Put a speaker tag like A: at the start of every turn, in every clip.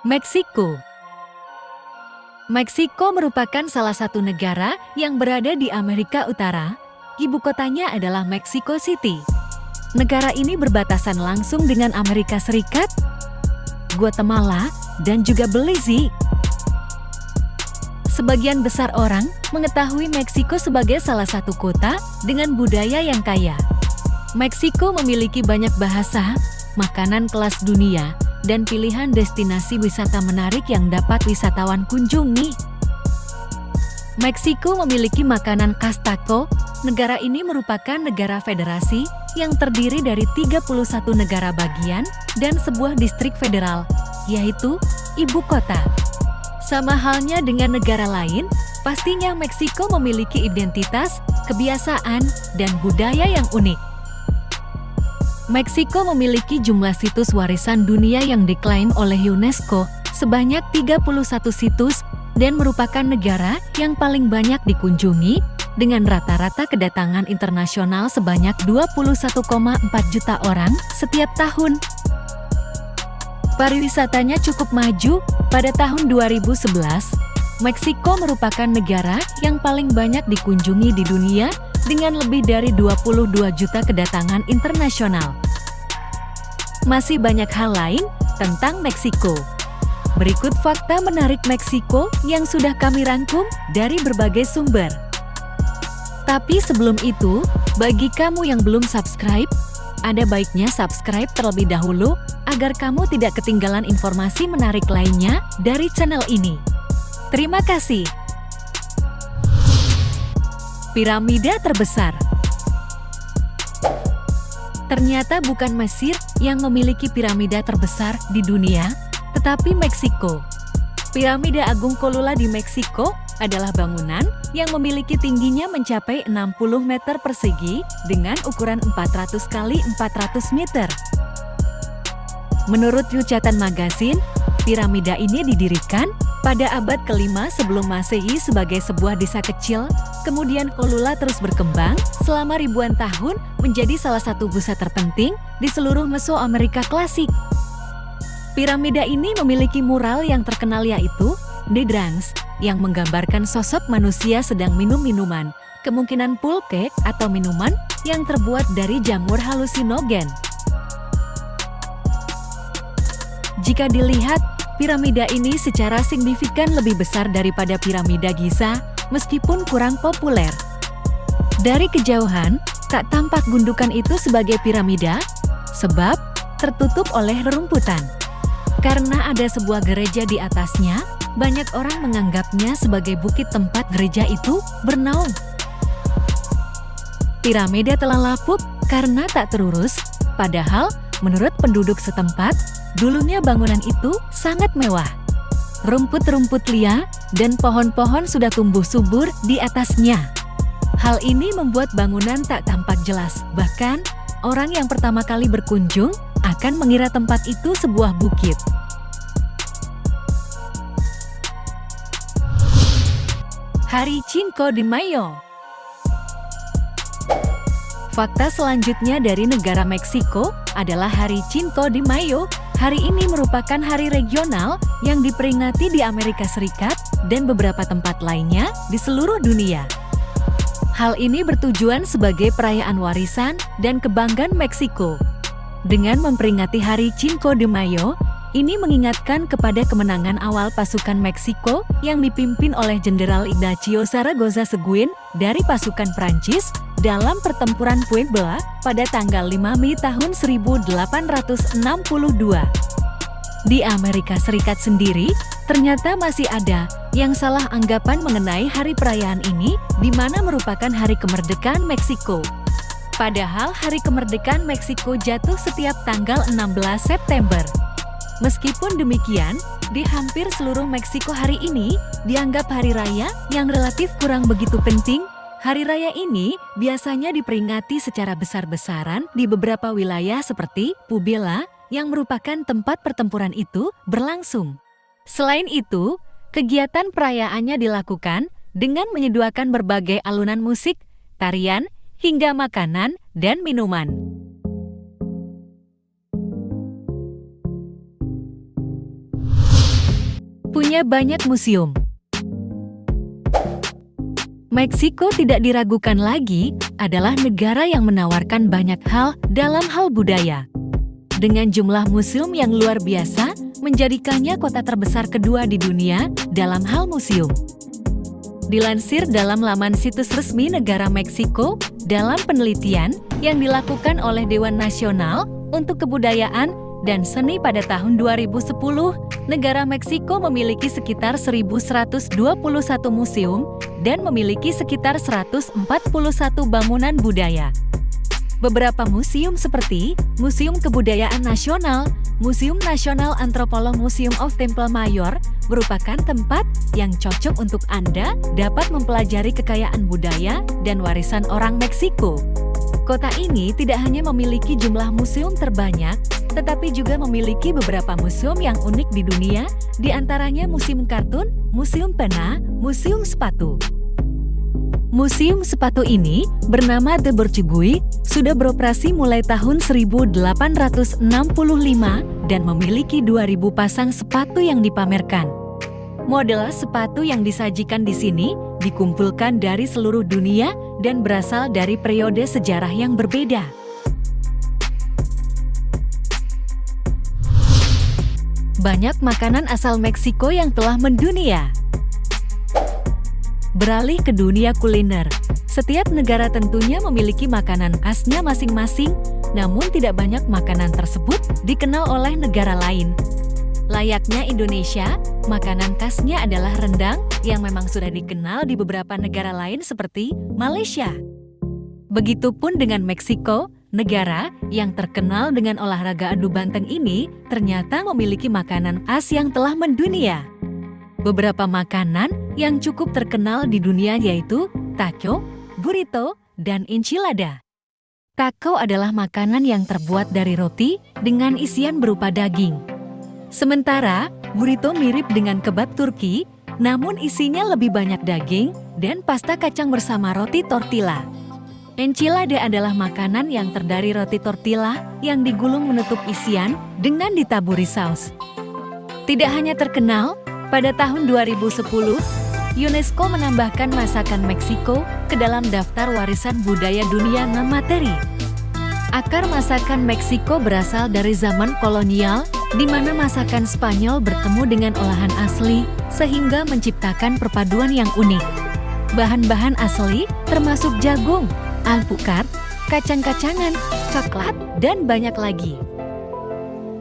A: Meksiko. Meksiko merupakan salah satu negara yang berada di Amerika Utara. Ibu kotanya adalah Mexico City. Negara ini berbatasan langsung dengan Amerika Serikat, Guatemala, dan juga Belize. Sebagian besar orang mengetahui Meksiko sebagai salah satu kota dengan budaya yang kaya. Meksiko memiliki banyak bahasa, makanan kelas dunia, dan pilihan destinasi wisata menarik yang dapat wisatawan kunjungi. Meksiko memiliki makanan khas taco. Negara ini merupakan negara federasi yang terdiri dari 31 negara bagian dan sebuah distrik federal, yaitu ibu kota. Sama halnya dengan negara lain, pastinya Meksiko memiliki identitas, kebiasaan, dan budaya yang unik. Meksiko memiliki jumlah situs warisan dunia yang diklaim oleh UNESCO sebanyak 31 situs dan merupakan negara yang paling banyak dikunjungi dengan rata-rata kedatangan internasional sebanyak 21,4 juta orang setiap tahun. Pariwisatanya cukup maju. Pada tahun 2011, Meksiko merupakan negara yang paling banyak dikunjungi di dunia dengan lebih dari 22 juta kedatangan internasional. Masih banyak hal lain tentang Meksiko. Berikut fakta menarik Meksiko yang sudah kami rangkum dari berbagai sumber. Tapi sebelum itu, bagi kamu yang belum subscribe, ada baiknya subscribe terlebih dahulu agar kamu tidak ketinggalan informasi menarik lainnya dari channel ini. Terima kasih. Piramida terbesar. Ternyata bukan Mesir yang memiliki piramida terbesar di dunia, tetapi Meksiko. Piramida Agung Cholula di Meksiko adalah bangunan yang memiliki tingginya mencapai 60 meter persegi dengan ukuran 400 kali 400 meter. Menurut Yucatan Magazine, piramida ini didirikan pada abad ke-5 sebelum Masehi sebagai sebuah desa kecil. Kemudian Cholula terus berkembang selama ribuan tahun menjadi salah satu pusat terpenting di seluruh Mesoamerika klasik. Piramida ini memiliki mural yang terkenal yaitu The Dranks, yang menggambarkan sosok manusia sedang minum minuman, kemungkinan pulque atau minuman yang terbuat dari jamur halusinogen. Jika dilihat, piramida ini secara signifikan lebih besar daripada piramida Giza, meskipun kurang populer. Dari kejauhan, tak tampak gundukan itu sebagai piramida, sebab tertutup oleh rerumputan. Karena ada sebuah gereja di atasnya, banyak orang menganggapnya sebagai bukit tempat gereja itu bernaung. Piramida telah lapuk karena tak terurus, padahal menurut penduduk setempat, dulunya bangunan itu sangat mewah. Rumput-rumput liar dan pohon-pohon sudah tumbuh subur di atasnya. Hal ini membuat bangunan tak tampak jelas, bahkan orang yang pertama kali berkunjung akan mengira tempat itu sebuah bukit. Hari Cinco de Mayo. Fakta selanjutnya dari negara Meksiko adalah Hari Cinco de Mayo. Hari ini merupakan hari regional yang diperingati di Amerika Serikat dan beberapa tempat lainnya di seluruh dunia. Hal ini bertujuan sebagai perayaan warisan dan kebanggaan Meksiko. Dengan memperingati Hari Cinco de Mayo, ini mengingatkan kepada kemenangan awal pasukan Meksiko yang dipimpin oleh Jenderal Ignacio Zaragoza Seguin dari pasukan Prancis dalam pertempuran Puebla pada tanggal 5 Mei tahun 1862. Di Amerika Serikat sendiri, ternyata masih ada yang salah anggapan mengenai hari perayaan ini, di mana merupakan hari kemerdekaan Meksiko. Padahal hari kemerdekaan Meksiko jatuh setiap tanggal 16 September. Meskipun demikian, di hampir seluruh Meksiko hari ini dianggap hari raya yang relatif kurang begitu penting. Hari raya ini biasanya diperingati secara besar-besaran di beberapa wilayah seperti Puebla, yang merupakan tempat pertempuran itu berlangsung. Selain itu, kegiatan perayaannya dilakukan dengan menyediakan berbagai alunan musik, tarian, hingga makanan dan minuman. Punya banyak museum. Meksiko tidak diragukan lagi adalah negara yang menawarkan banyak hal dalam hal budaya. Dengan jumlah museum yang luar biasa, menjadikannya kota terbesar kedua di dunia dalam hal museum. Dilansir dalam laman situs resmi negara Meksiko, dalam penelitian yang dilakukan oleh Dewan Nasional untuk Kebudayaan dan Seni pada tahun 2010, negara Meksiko memiliki sekitar 1.121 museum dan memiliki sekitar 141 bangunan budaya. Beberapa museum seperti Museum Kebudayaan Nasional, Museum Nasional Antropolog Museum of Temple Mayor merupakan tempat yang cocok untuk Anda dapat mempelajari kekayaan budaya dan warisan orang Meksiko. Kota ini tidak hanya memiliki jumlah museum terbanyak, tetapi juga memiliki beberapa museum yang unik di dunia, di antaranya Museum Kartun, Museum Pena, Museum Sepatu. Museum sepatu ini, bernama The Burchugui, sudah beroperasi mulai tahun 1865 dan memiliki 2.000 pasang sepatu yang dipamerkan. Model sepatu yang disajikan di sini dikumpulkan dari seluruh dunia dan berasal dari periode sejarah yang berbeda. Banyak makanan asal Meksiko yang telah mendunia. Beralih ke dunia kuliner, setiap negara tentunya memiliki makanan khasnya masing-masing, namun tidak banyak makanan tersebut dikenal oleh negara lain. Layaknya Indonesia, makanan khasnya adalah rendang yang memang sudah dikenal di beberapa negara lain seperti Malaysia. Begitupun dengan Meksiko, negara yang terkenal dengan olahraga adu banteng ini ternyata memiliki makanan khas yang telah mendunia. Beberapa makanan yang cukup terkenal di dunia yaitu taco, burrito, dan enchilada. Taco adalah makanan yang terbuat dari roti dengan isian berupa daging. Sementara, burrito mirip dengan kebab Turki, namun isinya lebih banyak daging dan pasta kacang bersama roti tortilla. Enchilada adalah makanan yang terdiri roti tortilla yang digulung menutup isian dengan ditaburi saus. Tidak hanya terkenal, pada tahun 2010, UNESCO menambahkan masakan Meksiko ke dalam daftar warisan budaya dunia non-materi. Akar masakan Meksiko berasal dari zaman kolonial, di mana masakan Spanyol bertemu dengan olahan asli, sehingga menciptakan perpaduan yang unik. Bahan-bahan asli termasuk jagung, alpukat, kacang-kacangan, coklat, dan banyak lagi.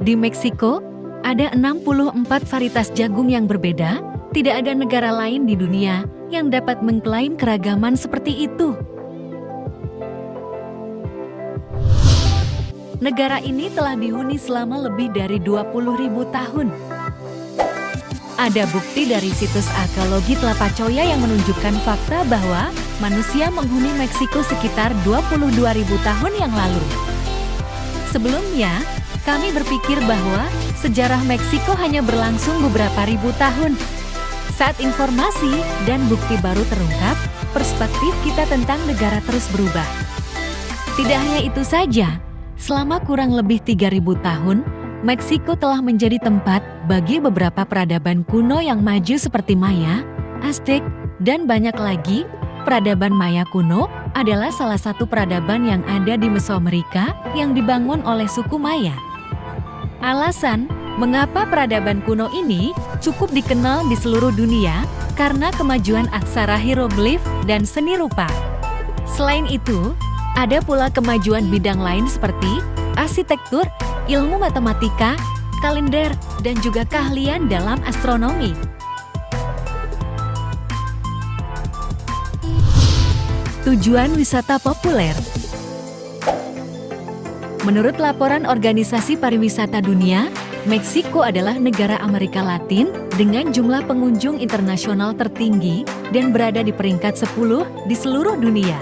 A: Di Meksiko, ada 64 varietas jagung yang berbeda, tidak ada negara lain di dunia yang dapat mengklaim keragaman seperti itu. Negara ini telah dihuni selama lebih dari 20.000 tahun. Ada bukti dari situs arkeologi Tlapacoya yang menunjukkan fakta bahwa manusia menghuni Meksiko sekitar 22.000 tahun yang lalu. Sebelumnya, kami berpikir bahwa sejarah Meksiko hanya berlangsung beberapa ribu tahun. Saat informasi dan bukti baru terungkap, perspektif kita tentang negara terus berubah. Tidak hanya itu saja, selama kurang lebih 3.000 tahun, Meksiko telah menjadi tempat bagi beberapa peradaban kuno yang maju seperti Maya, Aztec, dan banyak lagi. Peradaban Maya kuno adalah salah satu peradaban yang ada di Mesoamerika yang dibangun oleh suku Maya. Alasan mengapa peradaban kuno ini cukup dikenal di seluruh dunia karena kemajuan aksara hieroglif dan seni rupa. Selain itu, ada pula kemajuan bidang lain seperti arsitektur, ilmu matematika, kalender, dan juga keahlian dalam astronomi. Tujuan wisata populer. Menurut laporan Organisasi Pariwisata Dunia, Meksiko adalah negara Amerika Latin dengan jumlah pengunjung internasional tertinggi dan berada di peringkat 10 di seluruh dunia.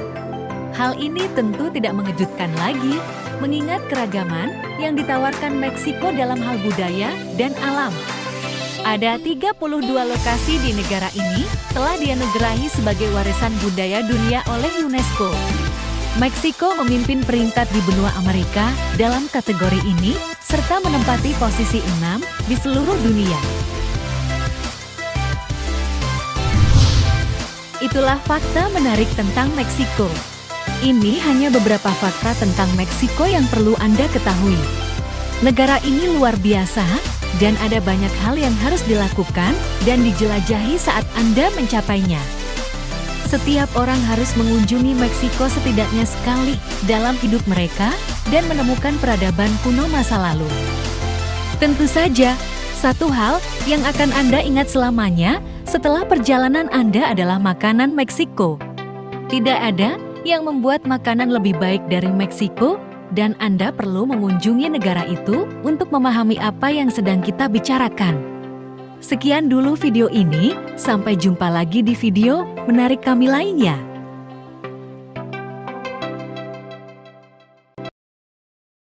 A: Hal ini tentu tidak mengejutkan lagi, mengingat keragaman yang ditawarkan Meksiko dalam hal budaya dan alam. Ada 32 lokasi di negara ini telah dianugerahi sebagai warisan budaya dunia oleh UNESCO. Meksiko memimpin peringkat di benua Amerika dalam kategori ini, serta menempati posisi 6 di seluruh dunia. Itulah fakta menarik tentang Meksiko. Ini hanya beberapa fakta tentang Meksiko yang perlu Anda ketahui. Negara ini luar biasa, dan ada banyak hal yang harus dilakukan dan dijelajahi saat Anda mencapainya. Setiap orang harus mengunjungi Meksiko setidaknya sekali dalam hidup mereka dan menemukan peradaban kuno masa lalu. Tentu saja, satu hal yang akan Anda ingat selamanya setelah perjalanan Anda adalah makanan Meksiko. Tidak ada yang membuat makanan lebih baik dari Meksiko, dan Anda perlu mengunjungi negara itu untuk memahami apa yang sedang kita bicarakan. Sekian dulu video ini, sampai jumpa lagi di video menarik kami lainnya.